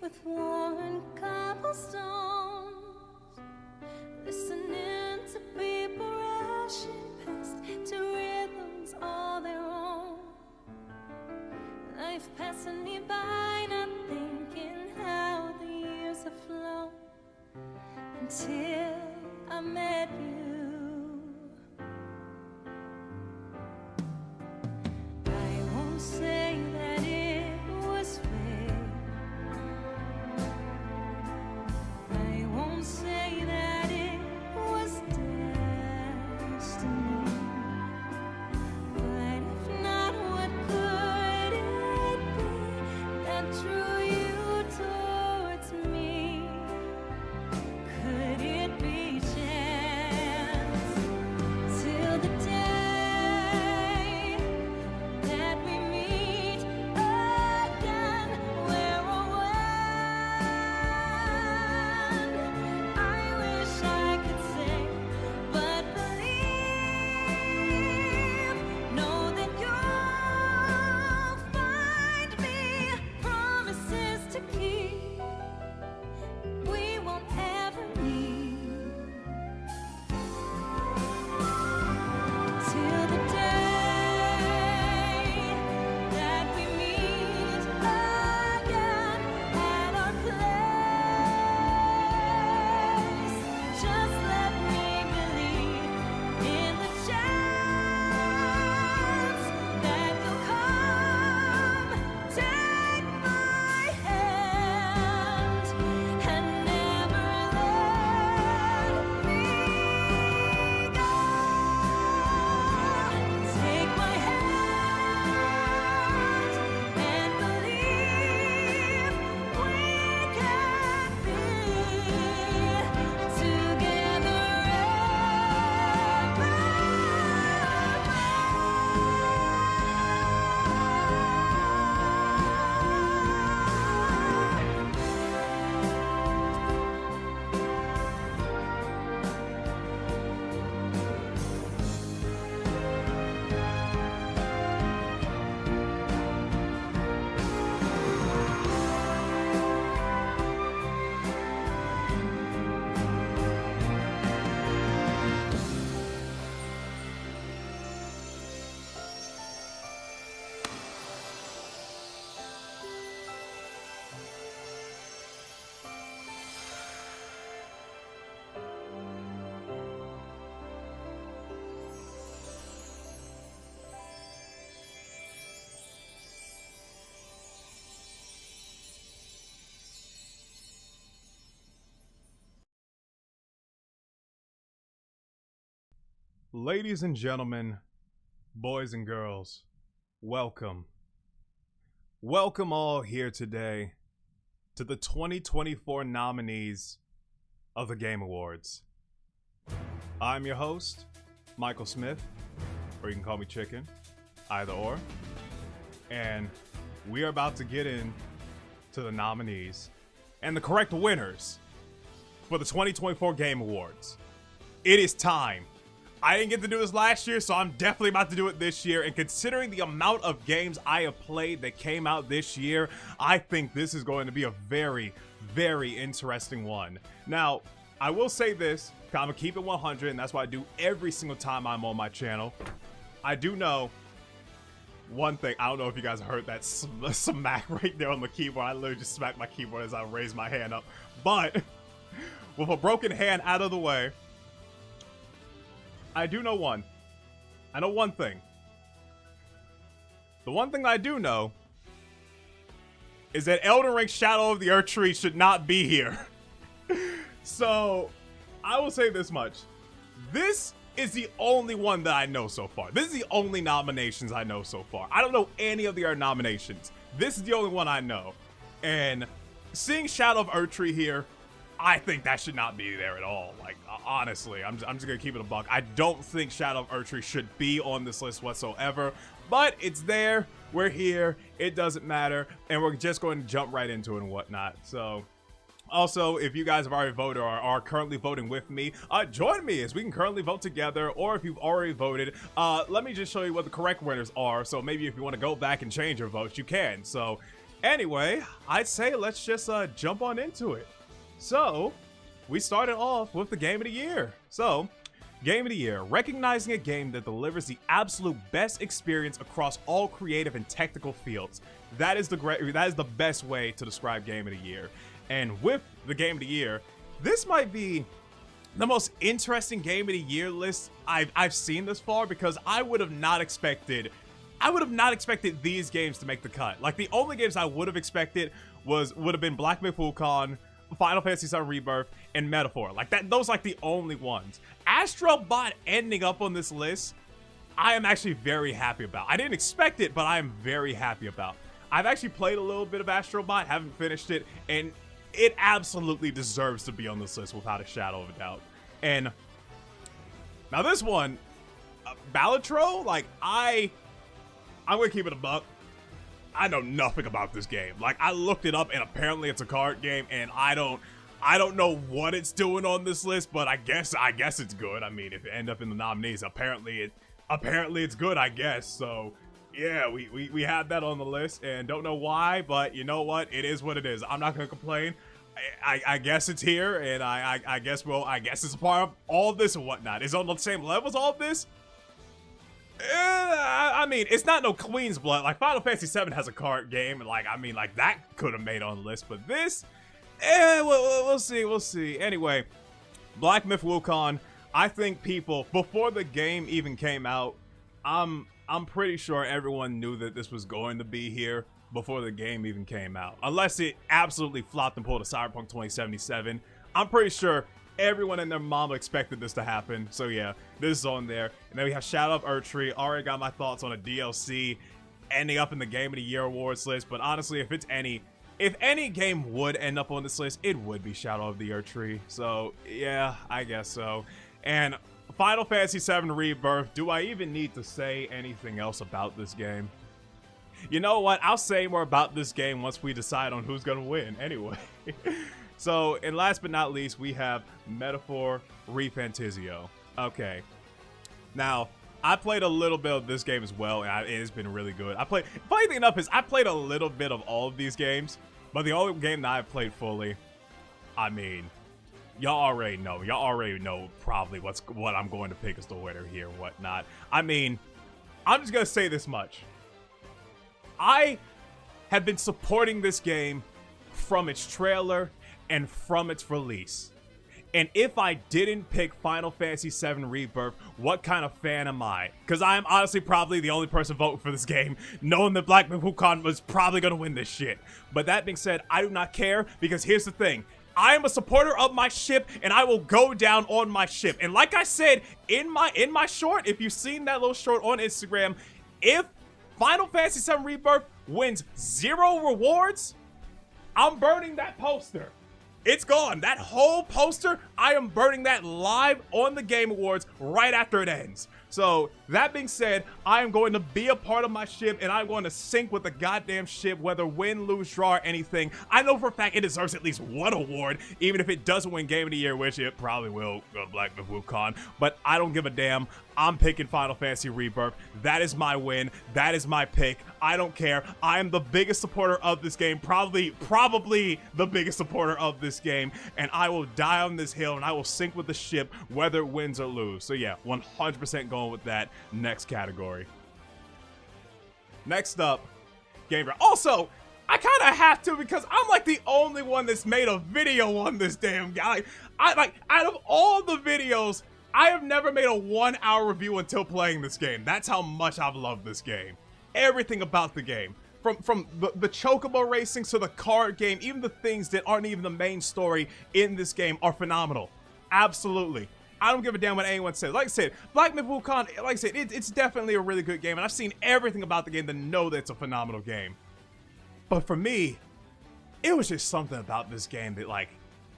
with worn cobblestones, listening to people rushing past to rhythms all their own. Life passing me by, not thinking how the years have flown until I met you. I won't say that it was fate. I won't say that it was destiny. But if not, what could it be that drew you towards me? Could it be chance? Till the day that we meet again, where or when, I wish I could say, but believe, know that you'll find me promises to keep. We won't ever need till the day that we meet again at our place. Just let me believe in the chance that you'll come, take my hand, and never let me go. Take my hand and believe we can be together Ladies and gentlemen, boys and girls, welcome. Welcome all here today to the 2024 nominees of the Game Awards. I'm your host, Michael Smith, or you can call me Chicken, either or. And we are about to get in to the nominees and the correct winners for the 2024 Game Awards. It is time. I didn't get to do this last year, so I'm definitely about to do it this year. And considering the amount of games I have played that came out this year, I think this is going to be a very, very interesting one. Now, I will say this, I'm gonna keep it 100, and that's what I do every single time I'm on my channel. I do know one thing. I don't know if you guys heard that smack right there on the keyboard. I literally just smacked my keyboard as I raised my hand up. But with a broken hand out of the way, I do know one. I know one thing. The one thing I do know is that Elden Ring Shadow of the Erdtree should not be here. So, I will say this much. This is the only one that I know so far. This is the only nominations I know so far. I don't know any of the other nominations. This is the only one I know. And seeing Shadow of Erdtree here, I think that should not be there at all. Like, honestly, I'm just gonna keep it a buck. I don't think Shadow of Erdtree should be on this list whatsoever, but it's there. We're here. It doesn't matter, and we're just going to jump right into it and whatnot. So, also, if you guys have already voted or are currently voting with me, join me as we can currently vote together. Or if you've already voted, let me just show you what the correct winners are. So maybe if you want to go back and change your votes, you can. So Anyway, I'd say let's just jump on into it. So, we started off with the game of the year. So, game of the year, recognizing a game that delivers the absolute best experience across all creative and technical fields. That is the best way to describe game of the year. And with the game of the year, this might be the most interesting game of the year list I've seen this far, because I would have not expected these games to make the cut. Like, the only games I would have expected would have been Black Myth: Wukong, Final Fantasy VII Rebirth, and Metaphor. Like that, those like the only ones. Astro Bot ending up on this list, I am actually very happy about. I didn't expect it, but I am very happy about. I've actually played a little bit of Astro Bot, haven't finished it, and it absolutely deserves to be on this list without a shadow of a doubt. And now this one, Balatro, like I'm gonna keep it a buck. I know nothing about this game. Like, I looked it up and apparently it's a card game, and I don't know what it's doing on this list, but I guess it's good. I mean, if it end up in the nominees, apparently it's good, I guess. So yeah, we had that on the list, and don't know why, but you know what? It is what it is. I'm not gonna complain. I guess it's here, and I guess it's a part of all this and whatnot. Is it on the same level as all of this? I mean, it's not no Queen's Blood. Like, Final Fantasy VII has a card game, and like, I mean, like, that could have made on the list, but this, we'll see. Anyway, Black Myth: Wukong. I think people, before the game even came out, I'm pretty sure everyone knew that this was going to be here before the game even came out. Unless it absolutely flopped and pulled a Cyberpunk 2077. I'm pretty sure everyone and their mama expected this to happen. So yeah, this is on there. And then we have Shadow of Erdtree. Already got my thoughts on a DLC ending up in the Game of the Year awards list. But honestly, if any game would end up on this list, it would be Shadow of the Erdtree. So yeah, I guess so. And Final Fantasy VII Rebirth. Do I even need to say anything else about this game? You know what? I'll say more about this game once we decide on who's gonna win. Anyway. So, and last but not least, we have Metaphor ReFantazio. Okay. Now, I played a little bit of this game as well, and it has been really good. Funny thing enough is I played a little bit of all of these games, but the only game that I've played fully, I mean, y'all already know probably what I'm going to pick as the winner here and whatnot. I mean, I'm just going to say this much. I have been supporting this game from its trailer and from its release. And if I didn't pick Final Fantasy VII Rebirth, what kind of fan am I? Because I am honestly probably the only person voting for this game, knowing that Black Myth: Wukong was probably going to win this shit. But that being said, I do not care, because here's the thing. I am a supporter of my ship, and I will go down on my ship. And like I said in my short, if you've seen that little short on Instagram, if Final Fantasy VII Rebirth wins 0 rewards, I'm burning that poster. It's gone. That whole poster, I am burning that live on the Game Awards right after it ends. So, that being said, I am going to be a part of my ship, and I'm going to sync with the goddamn ship, whether win, lose, draw, or anything. I know for a fact it deserves at least one award, even if it doesn't win Game of the Year, which it probably will go to Black Myth: Wukong. But I don't give a damn. I'm picking Final Fantasy Rebirth. That is my win. That is my pick. I don't care. I am the biggest supporter of this game, probably the biggest supporter of this game, and I will die on this hill, and I will sync with the ship, whether it wins or lose. So yeah, 100% going with that. Next category. Next up, Game. Also, I kind of have to, because I'm like the only one that's made a video on this damn guy. Out of all the videos, I have never made a 1-hour review until playing this game. That's how much I've loved this game. Everything about the game. From the chocobo racing to the card game, even the things that aren't even the main story in this game are phenomenal. Absolutely. I don't give a damn what anyone says. Like I said, Black Myth: Wukong, like I said, it's definitely a really good game, and I've seen everything about the game to know that it's a phenomenal game. But for me, it was just something about this game that, like,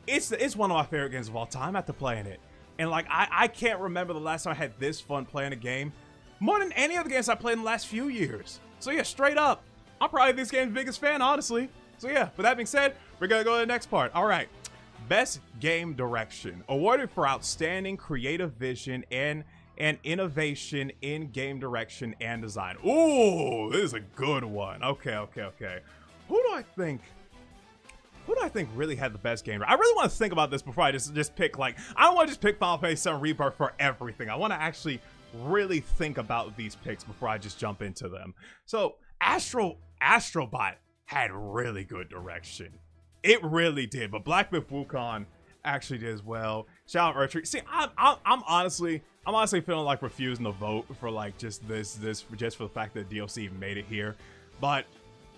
it's one of my favorite games of all time after playing it. And like, I can't remember the last time I had this fun playing a game more than any other games I played in the last few years. So yeah, straight up, I'm probably this game's biggest fan, honestly. So yeah, with that being said, we're gonna go to the next part. All right, Best Game Direction, awarded for outstanding creative vision and innovation in game direction and design. Ooh, this is a good one. Okay. who do I think really had the best game? I really want to think about this before I just pick, like, I don't want to just pick Final Fantasy VII Rebirth for everything. I want to actually really think about these picks before I just jump into them. So Astrobot had really good direction. It really did, but Black Myth Wukong actually did as well. Shout out Urtry. See, I'm honestly feeling like refusing to vote for like just this just for the fact that DLC even made it here. But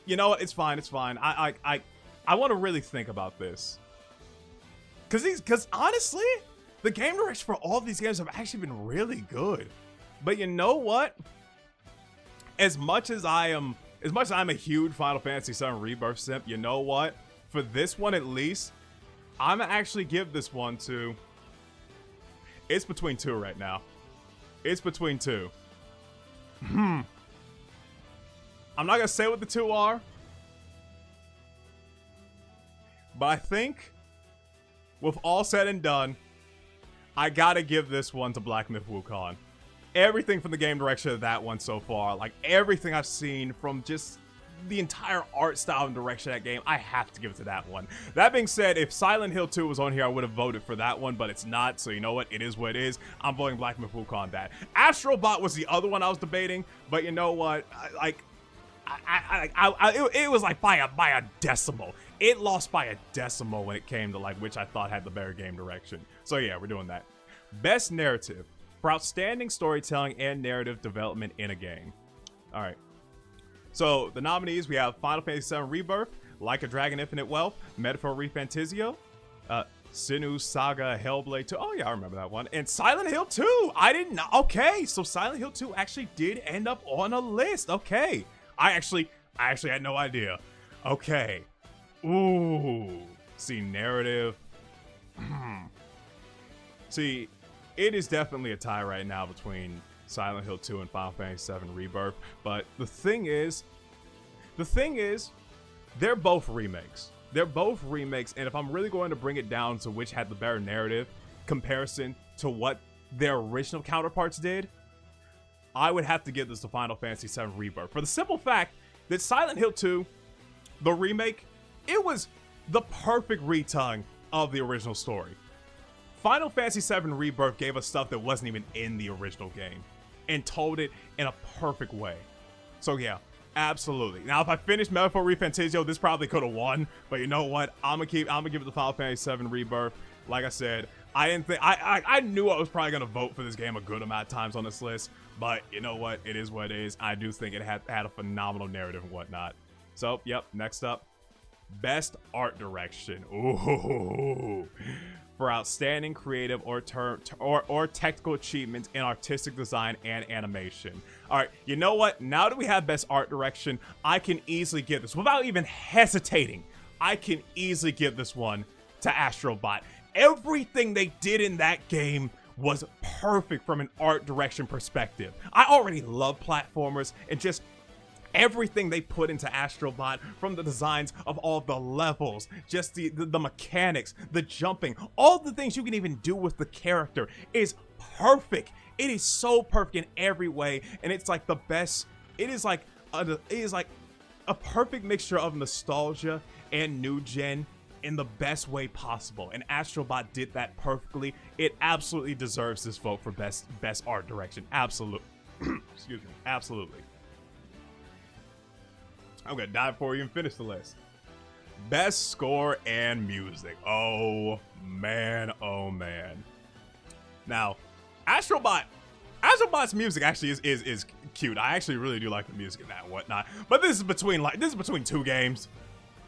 you know what? It's fine. I want to really think about this. Cause honestly, the game direction for all of these games have actually been really good. But you know what? As much as I'm a huge Final Fantasy VII Rebirth simp, you know what? For this one at least, I'm gonna actually give this one to... It's between two right now. It's between two. I'm not gonna say what the two are. But I think, with all said and done, I gotta give this one to Black Myth Wukong. Everything from the game direction of that one so far, like everything I've seen from just the entire art style and direction of that game, I have to give it to that one. That being said, if Silent Hill 2 was on here, I would have voted for that one, but it's not, so you know what? It is what it is. I'm voting Black Myth Wukong on that. Astrobot was the other one I was debating, but you know what? It was like by a decimal. It lost by a decimal when it came to like which I thought had the better game direction. So yeah, we're doing that. Best narrative for outstanding storytelling and narrative development in a game. All right. So the nominees, we have Final Fantasy VII Rebirth, Like a Dragon Infinite Wealth, Metaphor ReFantazio, Sinu's Saga Hellblade 2. Oh yeah, I remember that one. And Silent Hill 2. I didn't know. Okay, so Silent Hill 2 actually did end up on a list. Okay. I actually had no idea. Okay. Ooh. See, narrative. See, it is definitely a tie right now between Silent Hill 2 and Final Fantasy VII Rebirth. But the thing is, they're both remakes. They're both remakes, and if I'm really going to bring it down to which had the better narrative comparison to what their original counterparts did, I would have to give this to Final Fantasy VII Rebirth. For the simple fact that Silent Hill 2, the remake, it was the perfect retelling of the original story. Final Fantasy VII Rebirth gave us stuff that wasn't even in the original game and told it in a perfect way. So yeah, absolutely. Now, if I finished Metaphor ReFantazio, this probably could have won, but you know what? I'm gonna give it to Final Fantasy VII Rebirth. Like I said, I knew I was probably gonna vote for this game a good amount of times on this list, but you know what? It is what it is. I do think it had a phenomenal narrative and whatnot. So, yep, next up, Best Art Direction. Ooh. For outstanding creative or technical achievements in artistic design and animation. All right, you know what? Now that we have Best Art Direction, I can easily give this, without even hesitating, I can easily give this one to Astrobot. Everything they did in that game was perfect from an art direction perspective. I already love platformers, and just everything they put into Astrobot, from the designs of all the levels, just the mechanics, the jumping, all the things you can even do with the character is perfect. It is so perfect in every way, and it's like the best. It is like a perfect mixture of nostalgia and new gen in the best way possible, and Astrobot did that perfectly. It absolutely deserves this vote for best art direction. Absolutely. Excuse me. Absolutely. I'm gonna die before we even finish the list. Best score and music. Oh man, oh man. Now, Astrobot's music actually is cute. I actually really do like the music and that and whatnot. But this is between two games,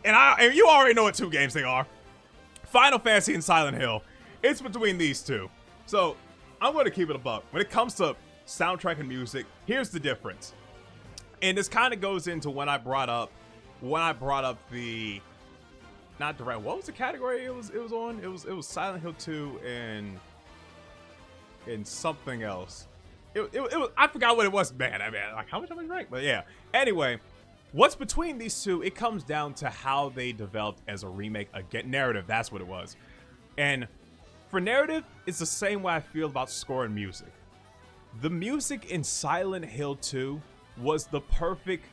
and you already know what two games they are: Final Fantasy and Silent Hill. It's between these two. So I'm gonna keep it a buck. When it comes to soundtrack and music, here's the difference. And this kind of goes into when I brought up the, not direct, what was the category it was on? It was Silent Hill 2 and something else. It was, I forgot what it was, man. I mean, like how much I was ranked, but yeah. Anyway, what's between these two? It comes down to how they developed as a remake, narrative. That's what it was. And for narrative, it's the same way I feel about score and music. The music in Silent Hill 2 was a perfect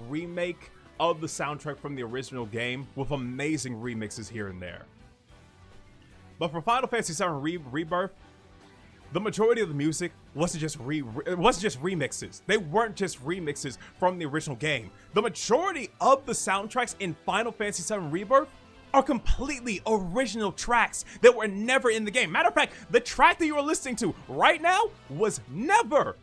remake of the soundtrack from the original game with amazing remixes here and there. But for Final Fantasy VII Rebirth, the majority of the music wasn't just remixes. They weren't just remixes from the original game. The majority of the soundtracks in Final Fantasy VII Rebirth are completely original tracks that were never in the game. Matter of fact, the track that you are listening to right now was never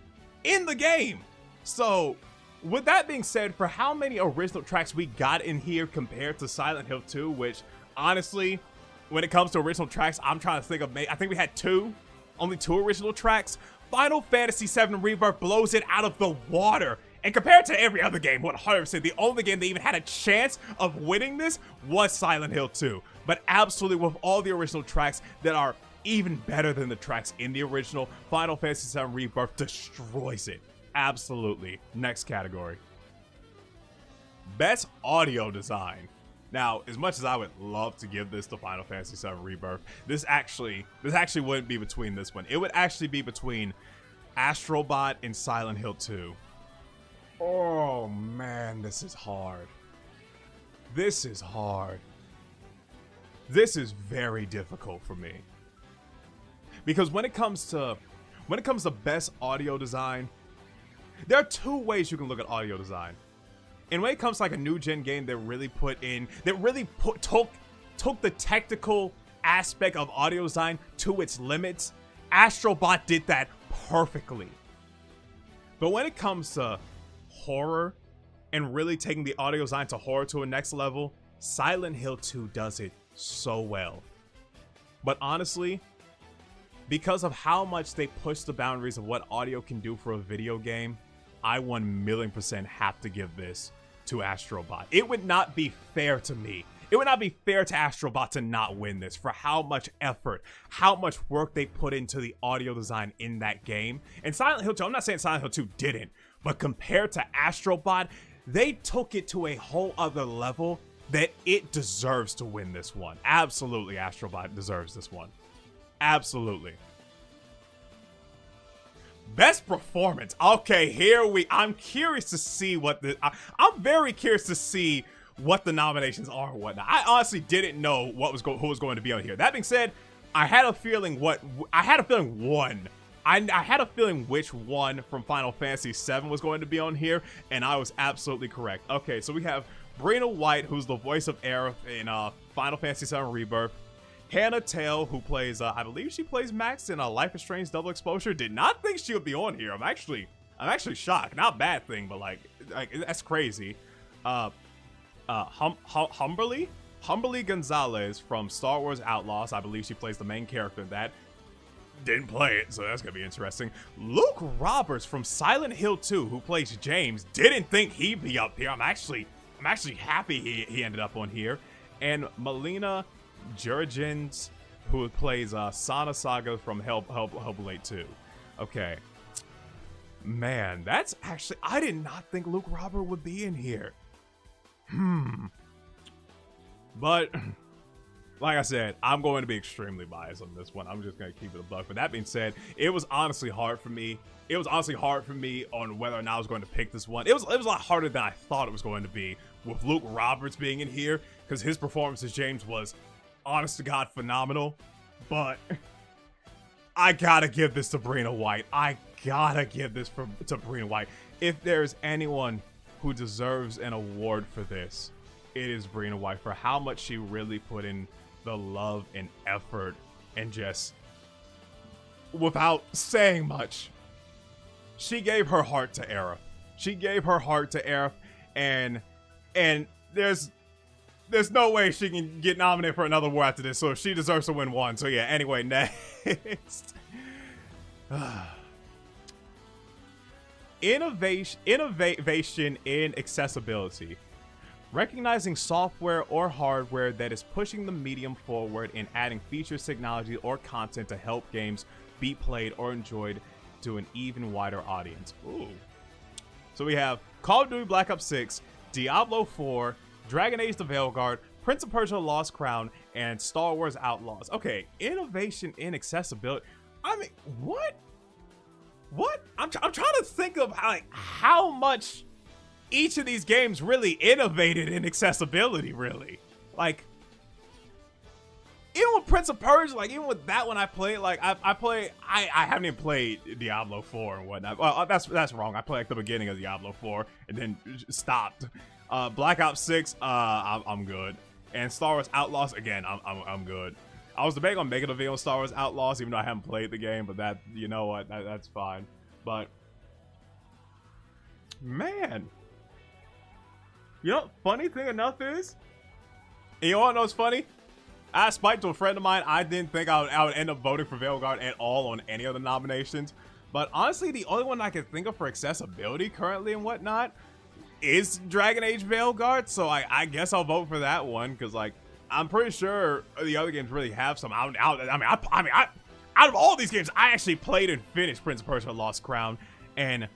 in the game. So, with that being said, for how many original tracks we got in here compared to Silent Hill 2, which honestly, when it comes to original tracks, I'm trying to think of, I think we had only two original tracks. Final Fantasy VII Rebirth blows it out of the water. And compared to every other game, 100%, the only game that even had a chance of winning this was Silent Hill 2. But absolutely, with all the original tracks that are even better than the tracks in the original, Final Fantasy VII Rebirth destroys it. Absolutely. Next category. Best audio design. Now, as much as I would love to give this to Final Fantasy VII Rebirth, this actually wouldn't be between this one. It would actually be between Astrobot and Silent Hill 2. Oh man, this is hard. This is hard. This is very difficult for me. Because when it comes to best audio design, there are two ways you can look at audio design. And when it comes to like a new gen game that really took the technical aspect of audio design to its limits, Astrobot did that perfectly. But when it comes to horror and really taking the audio design to horror to a next level, Silent Hill 2 does it so well. But honestly, because of how much they push the boundaries of what audio can do for a video game, I 1,000,000% have to give this to Astrobot. It would not be fair to me. It would not be fair to Astrobot to not win this for how much effort, how much work they put into the audio design in that game. And Silent Hill 2, I'm not saying Silent Hill 2 didn't, but compared to Astrobot, they took it to a whole other level that it deserves to win this one. Absolutely, Astrobot deserves this one. Absolutely. Best performance. Okay, I'm curious to see I'm very curious to see what the nominations are and whatnot. I honestly didn't know who was going to be on here. That being said, I had a feeling I had a feeling which one from Final Fantasy VII was going to be on here, and I was absolutely correct. Okay, so we have Brina White, who's the voice of Aerith in Final Fantasy VII Rebirth. Hannah Tale, who plays, I believe she plays Max in Life is Strange Double Exposure. Did not think she would be on here. I'm actually shocked. Not a bad thing, but like that's crazy. Humberly Gonzalez from Star Wars Outlaws. I believe she plays the main character in that. Didn't play it, so that's gonna be interesting. Luke Roberts from Silent Hill 2, who plays James. Didn't think he'd be up here. I'm actually happy he ended up on here. And Melina Jurgens, who plays Sana Saga from Hellblade 2. Okay. Man, that's actually... I did not think Luke Robert would be in here. But, like I said, I'm going to be extremely biased on this one. I'm just going to keep it a buck. But that being said, it was honestly hard for me. It was honestly hard for me on whether or not I was going to pick this one. It was a lot harder than I thought it was going to be with Luke Roberts being in here, because his performance as James was, honest to God, phenomenal. But I gotta give this to Brina White. I gotta give this to Brina White. If there's anyone who deserves an award for this, it is Brina White, for how much she really put in the love and effort, and just, without saying much, she gave her heart to Aerith. She gave her heart to Aerith, and there's no way she can get nominated for another award after this, so she deserves to win one. So yeah, anyway, next. Innovation in accessibility. Recognizing software or hardware that is pushing the medium forward and adding features, technology, or content to help games be played or enjoyed to an even wider audience. Ooh. So we have Call of Duty Black Ops 6, Diablo 4, Dragon Age: The Veilguard, Prince of Persia: Lost Crown, and Star Wars Outlaws. Okay, innovation in accessibility. I mean, what? I'm trying to think of how much each of these games really innovated in accessibility, really. Like, even with Prince of Persia, like, even with that one I played, like, I haven't even played Diablo 4 and whatnot. Well, that's wrong. I played, like, the beginning of Diablo 4 and then stopped. Black Ops 6, I'm good. And Star Wars Outlaws, again, I'm good. I was debating on making a video on Star Wars Outlaws, even though I haven't played the game, but that, you know what, that's fine. But, man. You know, funny thing enough is, you wanna know what's funny? I spiked to a friend of mine. I didn't think I would end up voting for Veilguard at all on any of the nominations. But honestly, the only one I can think of for accessibility currently and whatnot is Dragon Age Veilguard. So I guess I'll vote for that one, because, like, I'm pretty sure the other games really have some. I mean, out of all these games, I actually played and finished Prince of Persia: Lost Crown, and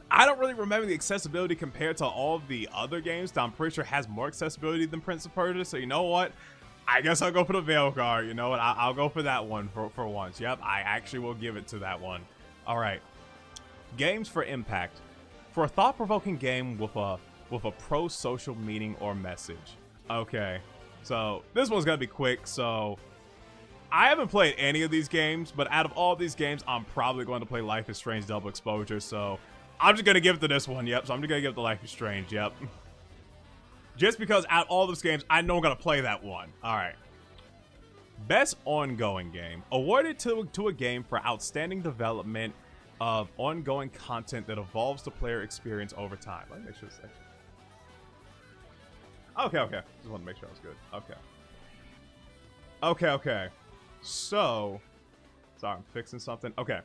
I don't really remember the accessibility compared to all of the other games that I'm pretty sure has more accessibility than Prince of Persia. So you know what? I guess I'll go for the Veilguard. You know what? I'll go for that one for once. Yep, I actually will give it to that one. All right. Games for impact. For a thought-provoking game with a pro-social meaning or message. Okay. So this one's gonna be quick. So I haven't played any of these games, but out of all these games, I'm probably going to play Life is Strange Double Exposure. So I'm just gonna give it to this one. Yep. So I'm just gonna give it to Life is Strange. Yep. Just because out of all those games, I know I'm gonna play that one. All right. Best ongoing game. Awarded to a game for outstanding development of ongoing content that evolves the player experience over time. Let me make sure this actually... Okay. Just want to make sure I was good. Okay. So... Sorry, I'm fixing something. Okay.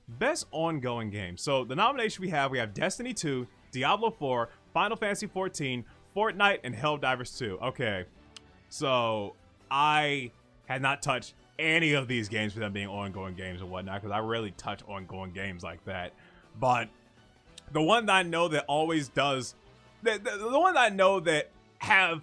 Best ongoing game. So the nomination we have Destiny 2, Diablo 4, Final Fantasy 14, Fortnite, and Helldivers 2. Okay, so I had not touched any of these games for them being ongoing games and whatnot, because I rarely touch ongoing games like that. But the one that I know that always does, the one that I know that have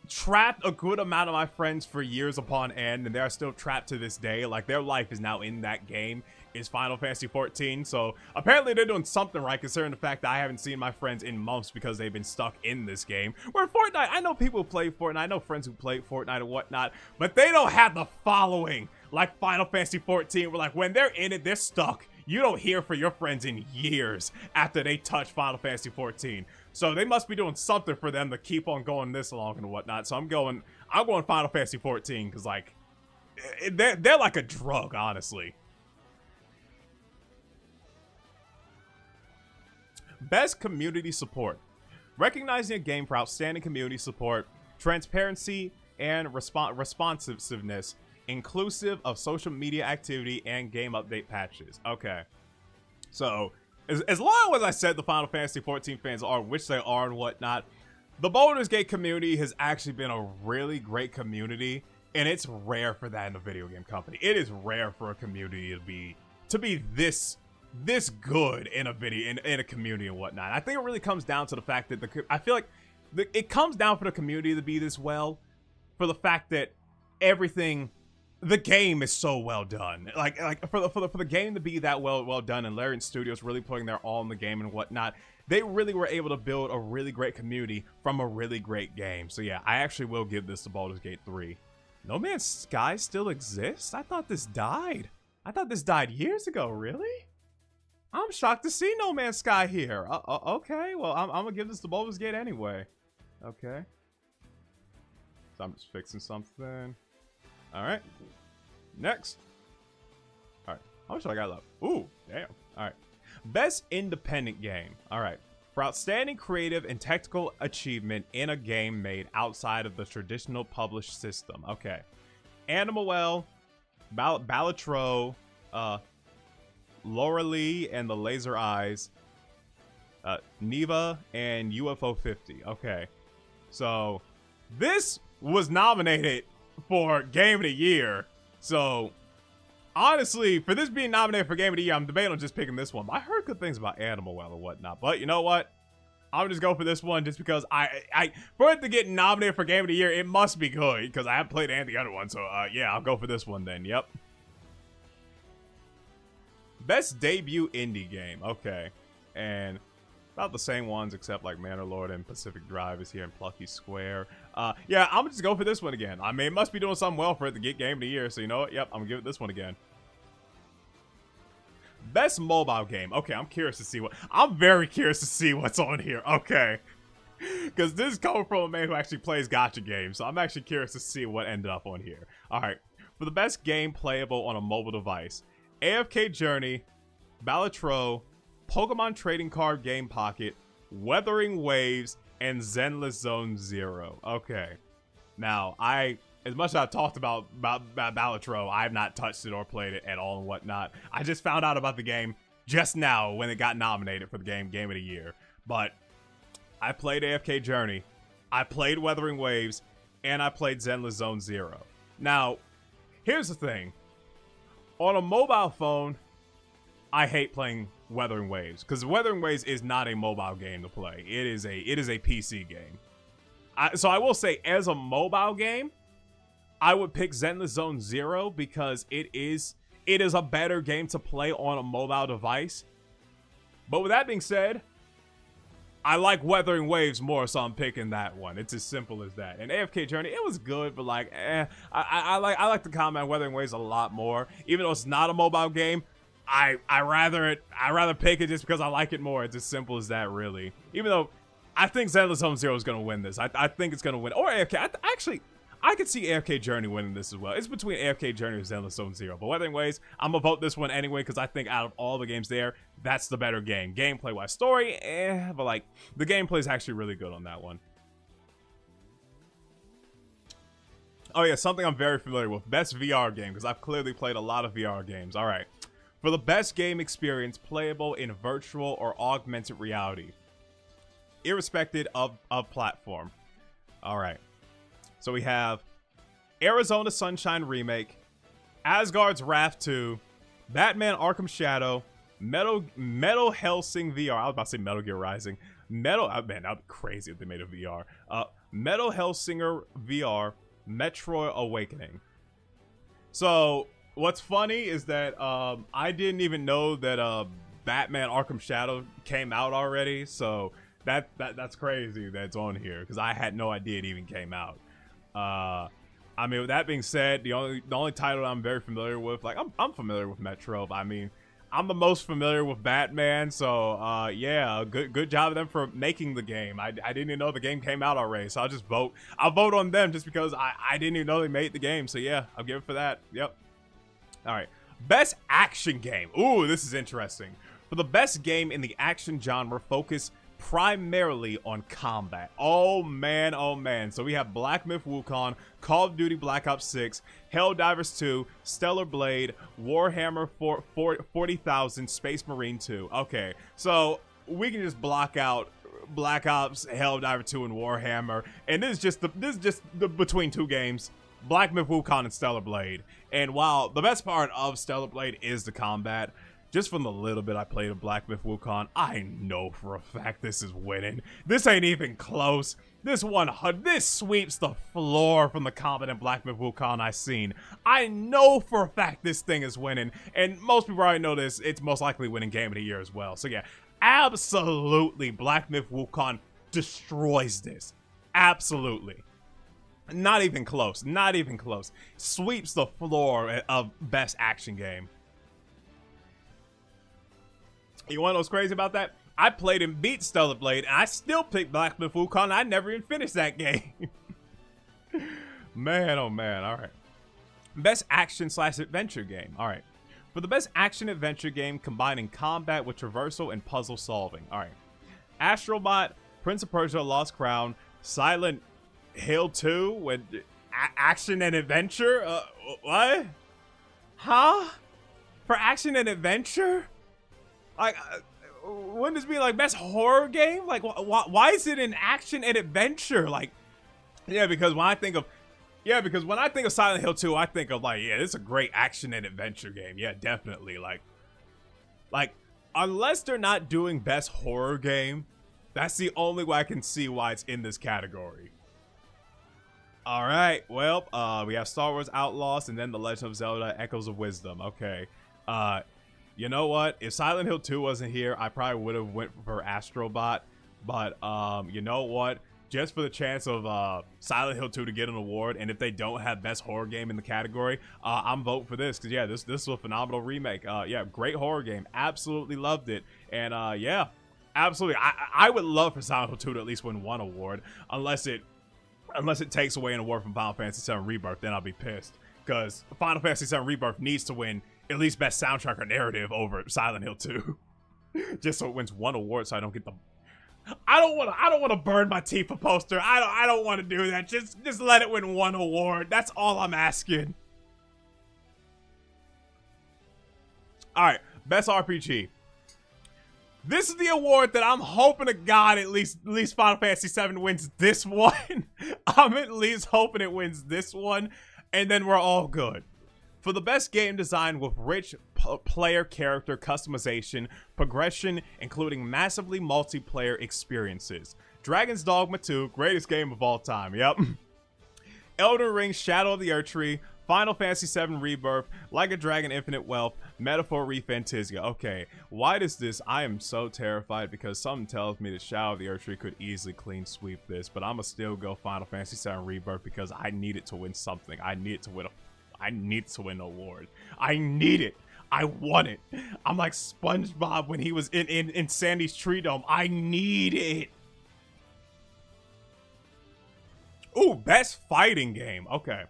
trapped a good amount of my friends for years upon end, and they're still trapped to this day, like their life is now in that game, is Final Fantasy 14. So apparently they're doing something right, considering the fact that I haven't seen my friends in months because they've been stuck in this game. Where Fortnite, I know people who play Fortnite, I know friends who play Fortnite and whatnot, but they don't have the following like Final Fantasy 14, where like when they're in it, they're stuck. You don't hear from your friends in years after they touch Final Fantasy 14. So they must be doing something for them to keep on going this long and whatnot. So I'm going Final Fantasy 14, because like they're like a drug, honestly. Best community support. Recognizing a game for outstanding community support, transparency, and responsiveness, inclusive of social media activity and game update patches. Okay. So, as long as I said the Final Fantasy 14 fans are, which they are and whatnot, the Baldur's Gate community has actually been a really great community, and it's rare for that in a video game company. It is rare for a community to be this good in a video in a community and whatnot. I think it really comes down to the fact that I feel like it comes down for the community to be this well, for the fact that the game is so well done. Like for the game to be that well done, and Larian Studios really putting their all in the game and whatnot, they really were able to build a really great community from a really great game. So yeah, I actually will give this to Baldur's Gate 3. No Man's Sky still exists? I thought this died. I thought this died years ago. Really? I'm shocked to see No Man's Sky here. Okay, well, I'm gonna give this to Baldur's Gate anyway. Okay. So I'm just fixing something. Alright. Next. Alright. How much do I got left? Ooh, damn. Alright. Best independent game. Alright. For outstanding creative and technical achievement in a game made outside of the traditional published system. Okay. Animal Balatro, Laura Lee and the Laser Eyes, Neva, and UFO 50. Okay. So, this was nominated for Game of the Year. So, honestly, for this being nominated for Game of the Year, I'm debating on just picking this one. But I heard good things about Animal Well and whatnot. But you know what? I'll just go for this one just because for it to get nominated for Game of the Year, it must be good, because I haven't played any of the other ones. So, yeah, I'll go for this one then. Yep. Best debut indie game. Okay. And About the same ones, except like Manor Lord and Pacific Drive is here in Plucky Square. Yeah, I'm gonna just go for this one again. I mean, it must be doing something well for it to get Game of the Year, so you know what? Yep, I'm gonna give it this one again. Best mobile game. Okay, I'm very curious to see what's on here. Okay. Because this is coming from a man who actually plays gacha games, so I'm actually curious to see what ended up on here. Alright, for the best game playable on a mobile device, AFK Journey, Balatro, Pokemon Trading Card Game Pocket, Weathering Waves, and Zenless Zone Zero. Okay. Now, as much as I talked about Balatro, I have not touched it or played it at all and whatnot. I just found out about the game just now when it got nominated for the Game of the Year. But I played AFK Journey, I played Weathering Waves, and I played Zenless Zone Zero. Now, here's the thing. On a mobile phone, I hate playing Weathering Waves, because Weathering Waves is not a mobile game to play. It is a PC game. So I will say, as a mobile game, I would pick Zenless Zone Zero because it is a better game to play on a mobile device. But with that being said, I like Weathering Waves more, so I'm picking that one. It's as simple as that. And AFK Journey, it was good, but like, I like the combat Weathering Waves a lot more. Even though it's not a mobile game, I rather pick it just because I like it more. It's as simple as that, really. Even though I think Zenless Zone Zero is gonna win this. I think it's gonna win. Or AFK. I could see AFK Journey winning this as well. It's between AFK Journey and Zenless Zone Zero. But Weathering Waves, I'm gonna vote this one anyway because I think out of all the games there, that's the better game. Gameplay-wise. Story, but like, the gameplay is actually really good on that one. Oh yeah, something I'm very familiar with. Best VR game, because I've clearly played a lot of VR games. Alright. For the best game experience playable in virtual or augmented reality, irrespective of platform. Alright. So we have Arizona Sunshine Remake, Asgard's Wrath 2, Batman Arkham Shadow, Metal Hellsing VR. I was about to say Metal Gear Rising. Man, that would be crazy if they made a VR. Metal Hellsinger VR, Metroid Awakening. So what's funny is that I didn't even know that Batman Arkham Shadow came out already. So that's crazy that's on here because I had no idea it even came out. I mean, with that being said, the only title I'm very familiar with, like I'm familiar with Metro, but I mean, I'm the most familiar with Batman, so yeah, good job of them for making the game. I didn't even know the game came out already, so I'll vote on them just because I didn't even know they made the game. So yeah, I'll give it for that. Yep. All right, best action game. Ooh, this is interesting. For the best game in the action genre, focus primarily on combat. Oh man, oh man. So we have Black Myth Wukong, Call of Duty Black Ops 6, Helldivers 2, Stellar Blade, Warhammer 40,000, Space Marine 2. Okay, so we can just block out Black Ops, Helldiver 2, and Warhammer, and this is just the between two games, Black Myth Wukong and Stellar Blade. And while the best part of Stellar Blade is the combat, just from the little bit I played of Black Myth Wukong, I know for a fact this is winning. This ain't even close. This sweeps the floor from the combat in Black Myth Wukong I've seen. I know for a fact this thing is winning, and most people already know this. It's most likely winning Game of the Year as well. So yeah, absolutely, Black Myth Wukong destroys this. Absolutely. Not even close. Not even close. Sweeps the floor of best action game. You want to know what's crazy about that? I played and beat Stellar Blade, and I still picked Black Myth Wukong. I never even finished that game. Man, oh man. All right. Best action/adventure game. All right. For the best action-adventure game combining combat with traversal and puzzle solving. All right. Astrobot, Prince of Persia: Lost Crown, Silent Hill 2 with action and adventure. What? Huh? For action and adventure? Like, wouldn't this be like best horror game? Like, why is it an action and adventure? Like, yeah, because when I think of Silent Hill 2, I think of like, yeah, this is a great action and adventure game. Yeah, definitely. Like, unless they're not doing best horror game, that's the only way I can see why it's in this category. All right, well, we have Star Wars Outlaws and then The Legend of Zelda: Echoes of Wisdom. Okay, You know what? If Silent Hill 2 wasn't here, I probably would have went for Astrobot. But you know what? Just for the chance of Silent Hill 2 to get an award, and if they don't have best horror game in the category, I'm voting for this, because yeah, this was a phenomenal remake. Yeah, great horror game. Absolutely loved it. And yeah, absolutely. I would love for Silent Hill 2 to at least win one award, unless it takes away an award from Final Fantasy VII Rebirth. Then I'll be pissed, because Final Fantasy VII Rebirth needs to win at least best soundtrack or narrative over Silent Hill 2. Just so it wins one award, so I don't get the. I don't want to burn my Tifa poster. I don't want to do that. Just let it win one award. That's all I'm asking. All right, best RPG. This is the award that I'm hoping to God at least Final Fantasy VII wins this one. I'm at least hoping it wins this one, and then we're all good. For the best game design with rich player character customization, progression, including massively multiplayer experiences. Dragon's Dogma 2, greatest game of all time, yep. Elden Ring, Shadow of the Erdtree, Final Fantasy VII Rebirth, Like a Dragon Infinite Wealth, Metaphor ReFantazia. Okay, why does this? I am so terrified because something tells me that Shadow of the Erdtree could easily clean sweep this, but I'm gonna still go Final Fantasy VII Rebirth because I need it to win something. I need it to win an award. I need it. I want it. I'm like SpongeBob when he was in Sandy's Tree Dome. I need it. Ooh, best fighting game. Okay.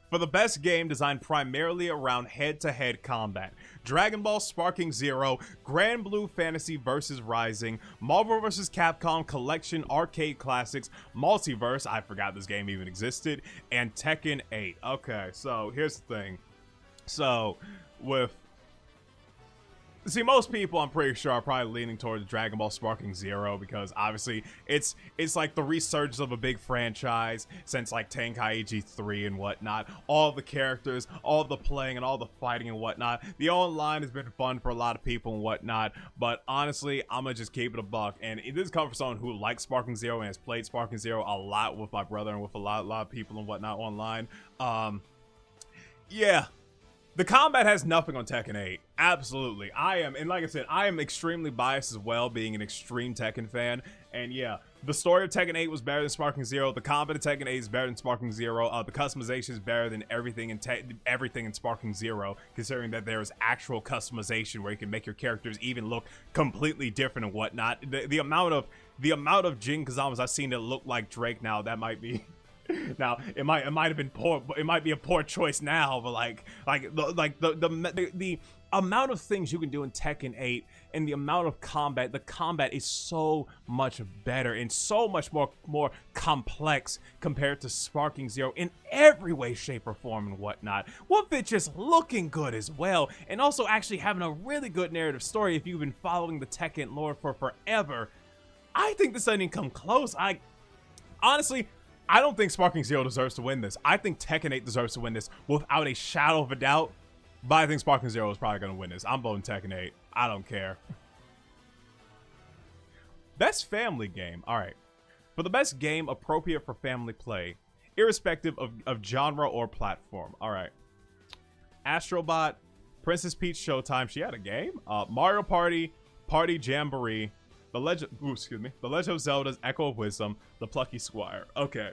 For the best game designed primarily around head-to-head combat, Dragon Ball Sparking Zero, Grand Blue Fantasy vs. Rising, Marvel vs. Capcom Collection Arcade Classics, Multiverse, I forgot this game even existed, and Tekken 8. Okay, so here's the thing. So, see, most people, I'm pretty sure, are probably leaning towards Dragon Ball Sparking Zero because obviously it's like the resurgence of a big franchise since like Tenkaichi 3 and whatnot. All the characters, all the playing, and all the fighting and whatnot. The online has been fun for a lot of people and whatnot, but honestly, I'm gonna just keep it a buck. And this is coming from someone who likes Sparking Zero and has played Sparking Zero a lot with my brother and with a lot of people and whatnot online. Yeah. The combat has nothing on Tekken 8. Absolutely. And like I said, I am extremely biased as well, being an extreme Tekken fan. And yeah, the story of Tekken 8 was better than Sparking Zero. The combat of Tekken 8 is better than Sparking Zero. The customization is better than everything in Sparking Zero, considering that there is actual customization where you can make your characters even look completely different and whatnot. The amount of Jin Kazamas I've seen that look like Drake now, that might be. Now it might have been poor, but it might be a poor choice now. But the amount of things you can do in Tekken 8 and the amount of combat, the combat is so much better and so much more complex compared to Sparking Zero in every way, shape, or form and whatnot. With it just looking good as well, and also actually having a really good narrative story. If you've been following the Tekken lore for forever, I think this doesn't even come close. Honestly, I don't think Sparking Zero deserves to win this. I think Tekken 8 deserves to win this without a shadow of a doubt. But I think Sparking Zero is probably going to win this. I'm voting Tekken 8. I don't care. Best family game. All right. For the best game appropriate for family play, irrespective of genre or platform. All right. Astrobot, Princess Peach Showtime. She had a game. Mario Party, Party Jamboree. The Legend of Zelda's Echo of Wisdom, The Plucky Squire. Okay.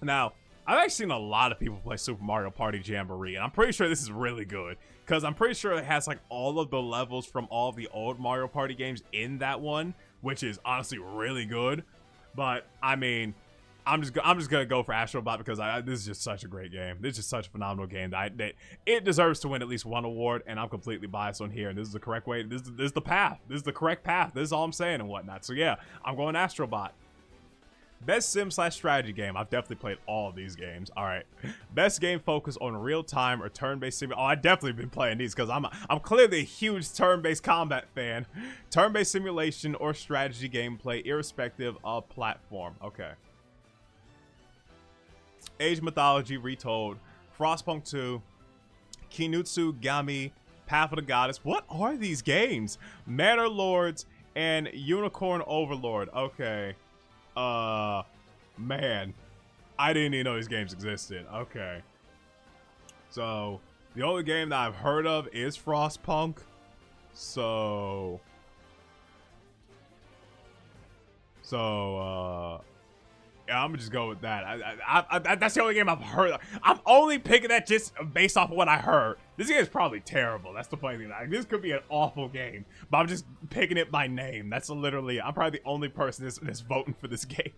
Now, I've actually seen a lot of people play Super Mario Party Jamboree, and I'm pretty sure this is really good, because I'm pretty sure it has like all of the levels from all of the old Mario Party games in that one, which is honestly really good. But I mean, I'm just gonna go for Astrobot because this is just such a great game. This is just such a phenomenal game that it deserves to win at least one award, and I'm completely biased on here. And this is the correct way. This is the path. This is the correct path. This is all I'm saying and whatnot. So yeah, I'm going Astrobot. Best sim/strategy game. I've definitely played all of these games. All right. Best game focused on real-time or turn-based simulation. Oh, I've definitely been playing these because I'm clearly a huge turn-based combat fan. Turn-based simulation or strategy gameplay, irrespective of platform. Okay. Age Mythology Retold, Frostpunk 2, Kinutsu Gami, Path of the Goddess. What are these games? Manor Lords and Unicorn Overlord. Okay. Man. I didn't even know these games existed. Okay. So, The only game that I've heard of is Frostpunk. So yeah, I'm gonna just go with that. That's the only game I've heard of. I'm only picking that just based off of what I heard. This game is probably terrible. That's the funny thing. Like, this could be an awful game, but I'm just picking it by name. That's literally, I'm probably the only person that's voting for this game.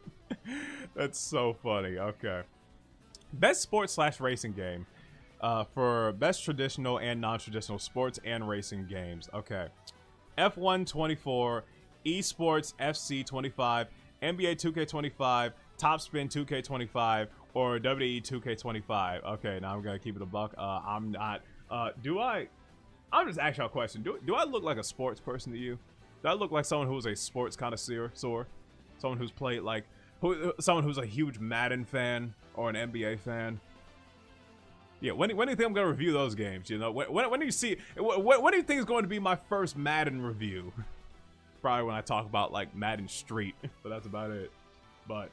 That's so funny. Okay. Best sports / racing game. For best traditional and non-traditional sports and racing games. Okay. F1 24, Esports FC 25, NBA 2K25, Top Spin 2K25, or WWE 2K25. Okay, now I'm gonna keep it a buck. I'm not. I'll just ask y'all a question. Do I look like a sports person to you? Do I look like someone who's a sports connoisseur? Someone who's played like someone who's a huge Madden fan or an NBA fan? Yeah, when do you think I'm gonna review those games? You know, when do you see? What do you think is going to be my first Madden review? Probably when I talk about like Madden Street, but that's about it. But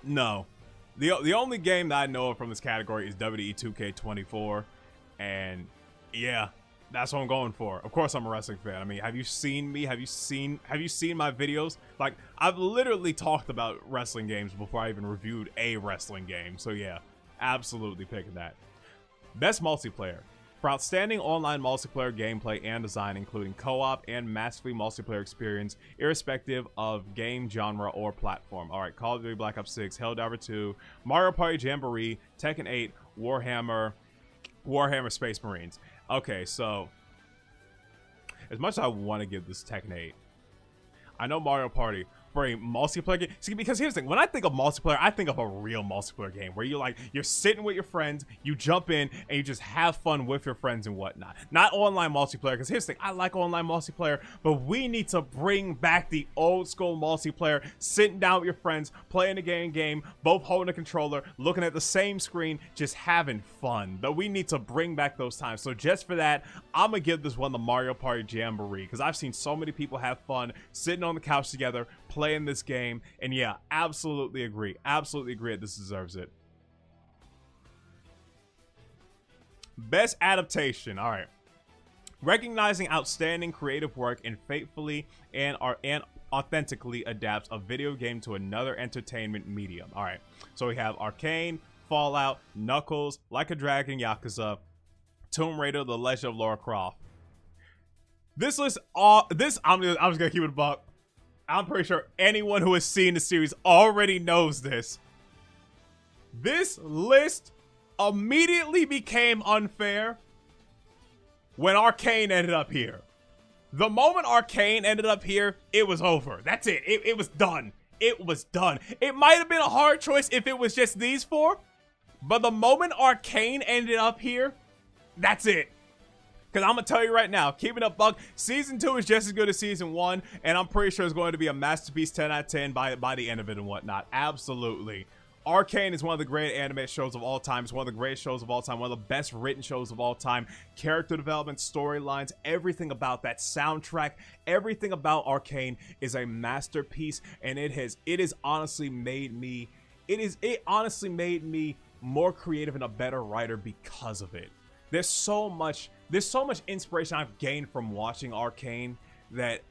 no, the only game that I know of from this category is WWE 2K24, and yeah, that's what I'm going for. Of course, I'm a wrestling fan. I mean, have you seen me? Have you seen my videos? Like, I've literally talked about wrestling games before I even reviewed a wrestling game. So yeah, absolutely picking that. Best multiplayer. For outstanding online multiplayer gameplay and design, including co-op and massively multiplayer experience, irrespective of game genre or platform. All right, Call of Duty Black Ops 6, Helldivers 2, Mario Party Jamboree, Tekken 8, Warhammer Space Marines. Okay, so as much as I want to give this Tekken 8, I know Mario Party for a multiplayer game. See, because here's the thing, when I think of multiplayer, I think of a real multiplayer game where you're sitting with your friends, you jump in and you just have fun with your friends and whatnot. Not online multiplayer, because here's the thing, I like online multiplayer, but we need to bring back the old school multiplayer, sitting down with your friends, playing a game, both holding a controller, looking at the same screen, just having fun. But we need to bring back those times. So just for that, I'm gonna give this one the Mario Party Jamboree, because I've seen so many people have fun sitting on the couch together, playing this game, and yeah, absolutely agree that this deserves it. Best adaptation. All right, recognizing outstanding creative work and faithfully and authentically adapts a video game to another entertainment medium. All right, so we have Arcane, Fallout, Knuckles, Like a Dragon, Yakuza, Tomb Raider, The Legend of Lara Croft. This list, I'm just gonna keep it a buck. I'm pretty sure anyone who has seen the series already knows this. This list immediately became unfair when Arcane ended up here. The moment Arcane ended up here, it was over. That's it. It was done. It was done. It might have been a hard choice if it was just these four, but the moment Arcane ended up here, that's it. Because I'm going to tell you right now, keeping up buck, Season 2 is just as good as Season 1, and I'm pretty sure it's going to be a masterpiece 10 out of 10 by the end of it and whatnot. Absolutely. Arcane is one of the great anime shows of all time. It's one of the greatest shows of all time, one of the best written shows of all time. Character development, storylines, everything about that soundtrack, everything about Arcane is a masterpiece, and it honestly made me more creative and a better writer because of it. There's so much inspiration I've gained from watching Arcane that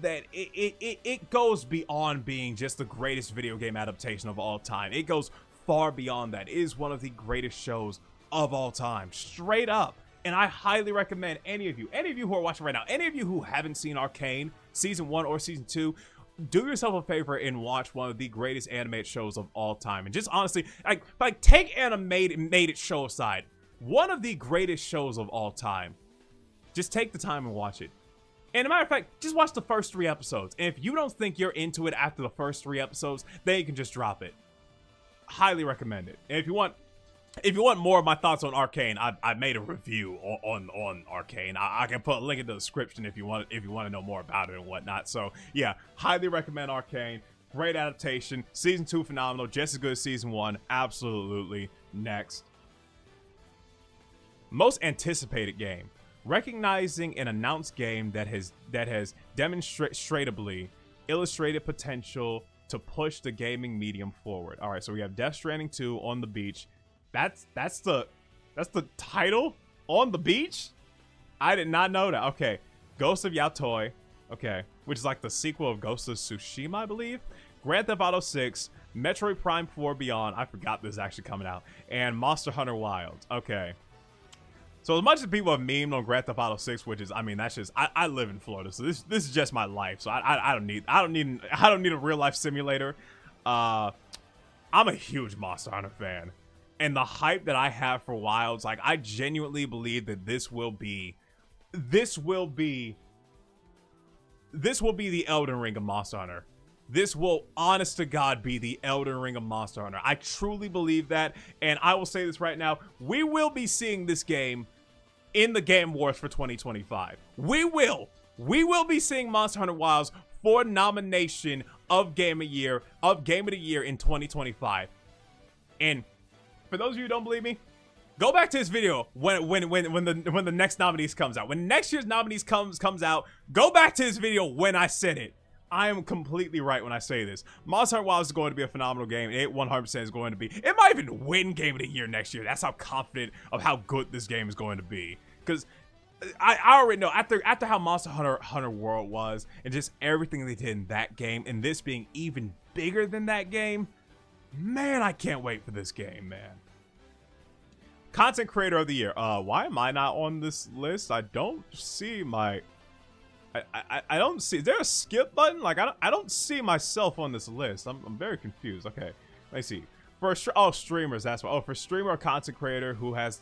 it goes beyond being just the greatest video game adaptation of all time. It goes far beyond that. It is one of the greatest shows of all time, straight up. And I highly recommend any of you who are watching right now, any of you who haven't seen Arcane Season 1 or Season 2, do yourself a favor and watch one of the greatest animated shows of all time. And just honestly, like take animated show aside, one of the greatest shows of all time. Just take the time and watch it. And as a matter of fact, just watch the first 3 episodes. And if you don't think you're into it after the first 3 episodes, then you can just drop it. Highly recommend it. And if you want more of my thoughts on Arcane, I made a review on Arcane. I can put a link in the description if you want to know more about it and whatnot. So yeah, highly recommend Arcane. Great adaptation. Season 2 phenomenal, just as good as Season 1. Absolutely. Next. Most anticipated game. Recognizing an announced game that has demonstrably illustrated potential to push the gaming medium forward. All right, so we have Death Stranding 2 on the beach. That's the title. on the beach? I did not know that. Okay. Ghost of Yotoi. Okay. Which is like the sequel of Ghost of Tsushima, I believe. Grand Theft Auto 6. Metroid Prime 4 Beyond. I forgot this is actually coming out. And Monster Hunter Wilds. Okay. So as much as people have memed on Grand Theft Auto 6, which is, I mean, that's just, I live in Florida, so this is just my life. So I don't need a real life simulator. I'm a huge Monster Hunter fan, and the hype that I have for Wilds, like, I genuinely believe that this will be the Elden Ring of Monster Hunter. This will, honest to God, be the Elden Ring of Monster Hunter. I truly believe that, and I will say this right now: we will be seeing this game in the Game Awards for 2025. We will be seeing Monster Hunter Wilds for nomination of Game of the Year in 2025. And for those of you who don't believe me, go back to this video when the next nominees comes out. When next year's nominees comes out, go back to this video when I said it. I am completely right when I say this. Monster Hunter Wilds is going to be a phenomenal game. It 100% is going to be. It might even win Game of the Year next year. That's how confident of how good this game is going to be. Because I already know, after how Monster Hunter World was, and just everything they did in that game, and this being even bigger than that game, man, I can't wait for this game, man. Content Creator of the Year. Why am I not on this list? I don't see my... I don't see... Is there a skip button? Like, I don't see myself on this list. I'm very confused. Okay, let me see. For streamers, that's why. Oh, for streamer or content creator who has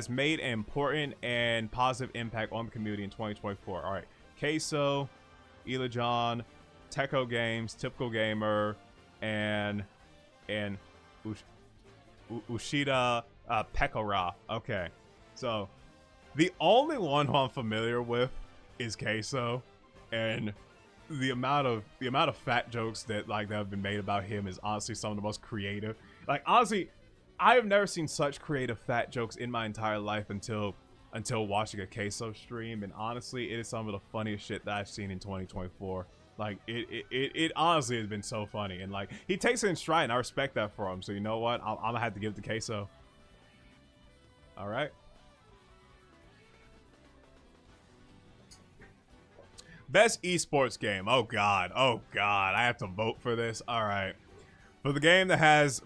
made an important and positive impact on the community in 2024. All right, Queso, Elajon, Techo Games, Typical Gamer, and Ushida Pekora. Okay, so the only one who I'm familiar with is Queso, and the amount of fat jokes that have been made about him is honestly some of the most creative. Like, honestly, I have never seen such creative fat jokes in my entire life until watching a Queso stream, and honestly, it is some of the funniest shit that I've seen in 2024. Like, it honestly has been so funny, and like, he takes it in stride, and I respect that for him. So you know what? I'm gonna have to give it to Queso. All right. Best esports game. Oh god, I have to vote for this. All right, for the game that has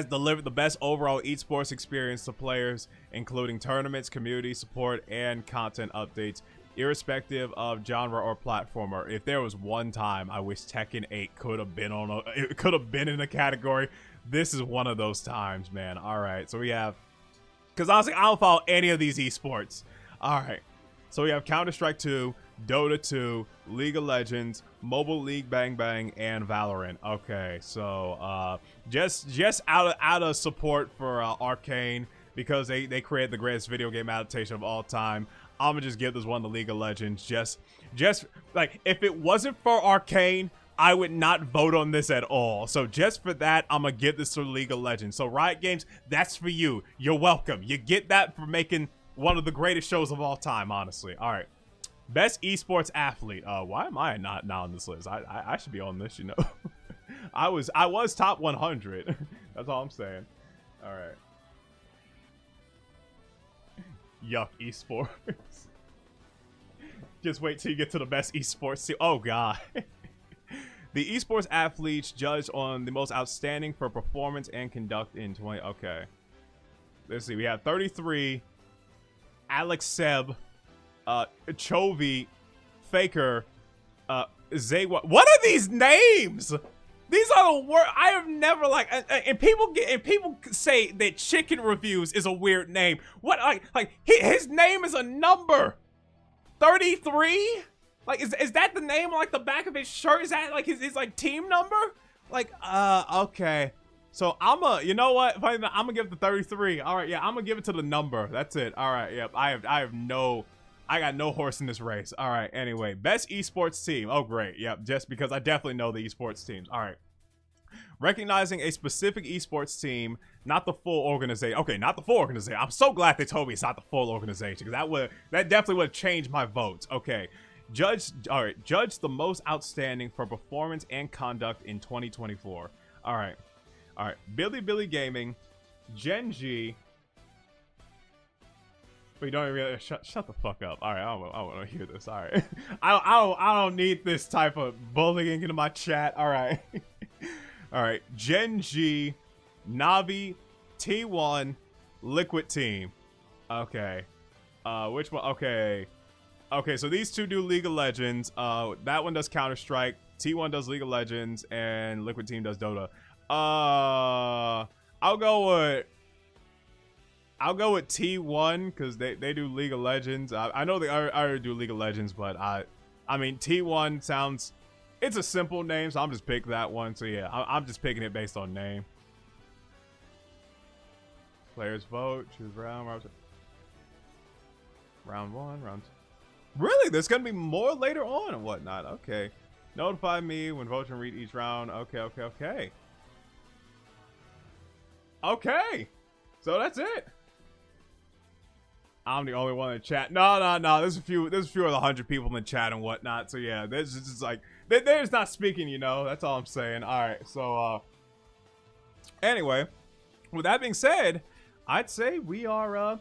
delivered the best overall esports experience to players, including tournaments, community support, and content updates, irrespective of genre or platformer. If there was one time I wish Tekken 8 could have been in a category, this is one of those times, man. All right, so we have, because honestly, I don't follow any of these esports. All right, so we have Counter-Strike 2, Dota 2, League of Legends, Mobile League Bang Bang, and Valorant. Okay, so just out of support for Arcane, because they created the greatest video game adaptation of all time, I'm gonna just give this one to League of Legends. Just like, if it wasn't for Arcane, I would not vote on this at all. So just for that, I'm gonna give this to League of Legends. So Riot Games, that's for you. You're welcome. You get that for making one of the greatest shows of all time, honestly. All right. Best esports athlete. Why am I not on this list? I should be on this, you know. I was top 100. That's all I'm saying. All right. Yuck, esports. Just wait till you get to the best esports team. Oh god. The esports athletes judged on the most outstanding for performance and conduct in 20. Okay. Let's see. We have 33. Alex Seb. Chovy, Faker, Zaywa. What are these names? These are the words I have never and people say that Chicken Reviews is a weird name. What, his name is a number. 33? Like, is that the name on the back of his shirt? Is that his team number? Okay. So you know what? I'm gonna give it to 33. All right, yeah, I'm gonna give it to the number. That's it. All right, yep. I got no horse in this race. All right, anyway, best esports team. Oh, great. Yep, just because I definitely know the esports teams. All right. Recognizing a specific esports team, not the full organization. Okay, not the full organization. I'm so glad they told me it's not the full organization, because that definitely would have changed my votes. Okay. Judge the most outstanding for performance and conduct in 2024. All right. Billy Gaming, Gen G, But you don't even shut the fuck up. All right, I don't want to hear this. All right, I don't need this type of bullying into my chat. All right, all right. Gen G, Navi, T1, Liquid Team. Okay, which one? Okay, okay. So these two do League of Legends. That one does Counter Strike. T1 does League of Legends, and Liquid Team does Dota. I'll go with T1 because they do League of Legends. I know they already do League of Legends, but I mean T1 sounds, it's a simple name, so I'm just picking that one. So yeah, I'm just picking it based on name. Players vote, choose round one, round two. Really? There's gonna be more later on and whatnot. Okay. Notify me when votes read each round. Okay, okay, okay. Okay. So that's it. I'm the only one in the chat. No. There's a few of the 100 people in the chat and whatnot. So yeah, there's just like they're just not speaking, you know. That's all I'm saying. All right. So anyway, with that being said, I'd say we are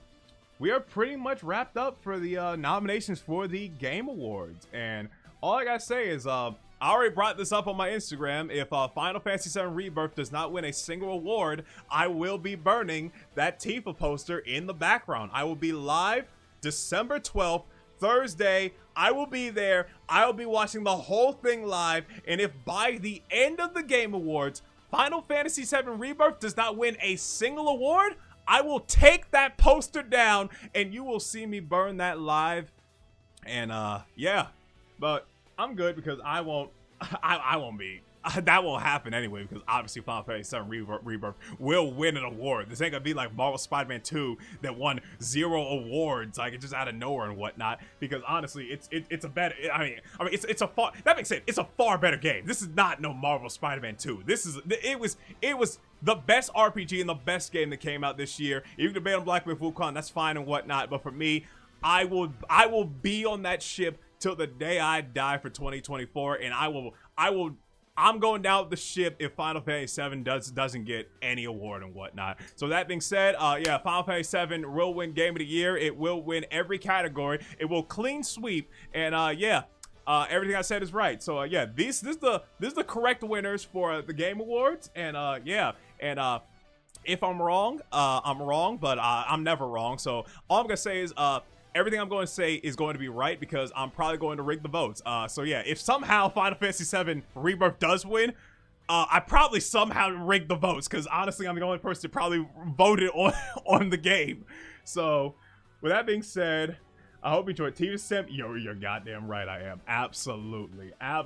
pretty much wrapped up for the nominations for the Game Awards. And all I gotta say is I already brought this up on my Instagram. If Final Fantasy VII Rebirth does not win a single award, I will be burning that Tifa poster in the background. I will be live December 12th, Thursday. I will be there. I will be watching the whole thing live. And if by the end of the Game Awards, Final Fantasy VII Rebirth does not win a single award, I will take that poster down and you will see me burn that live. And yeah, but I'm good because I won't be. That won't happen anyway because obviously Final Fantasy VII Rebirth will win an award. This ain't gonna be like Marvel Spider-Man 2 that won 0 awards, like it's just out of nowhere and whatnot. Because honestly, it's a better. I mean, it's a far. That makes sense. It's a far better game. This is not no Marvel Spider-Man 2. It was the best RPG and the best game that came out this year. You can debate on Black Myth Wukong, that's fine and whatnot. But for me, I will be on that ship till the day I die for 2024, and I'm going down with the ship if Final Fantasy VII doesn't get any award and whatnot. So that being said, yeah, Final Fantasy VII will win Game of the Year. It will win every category. It will clean sweep, and yeah, everything I said is right. So yeah, this is the correct winners for the Game Awards, and yeah, and if I'm wrong, but I'm never wrong. So all I'm gonna say is everything I'm going to say is going to be right because I'm probably going to rig the votes. So yeah, if somehow Final Fantasy VII Rebirth does win, I probably somehow rigged the votes because honestly, I'm the only person that probably voted on the game. So with that being said, I hope you enjoyed Tifa Sim. You're goddamn right. I am. Absolutely I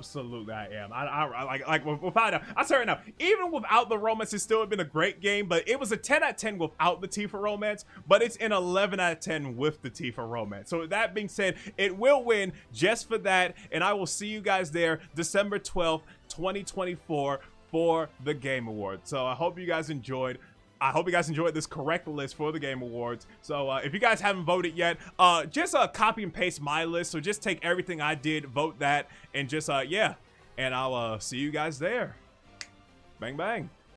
am. I without it, I say right now, even without the romance, it still would have been a great game. But it was a 10 out of 10 without the Tifa romance. But it's an 11 out of 10 with the Tifa romance. So with that being said, it will win just for that. And I will see you guys there December 12th, 2024 for the Game Awards. So I hope you guys enjoyed. I hope you guys enjoyed this correct list for the Game Awards. So if you guys haven't voted yet, just copy and paste my list. So just take everything I did, vote that, and just, yeah. And I'll see you guys there. Bang, bang.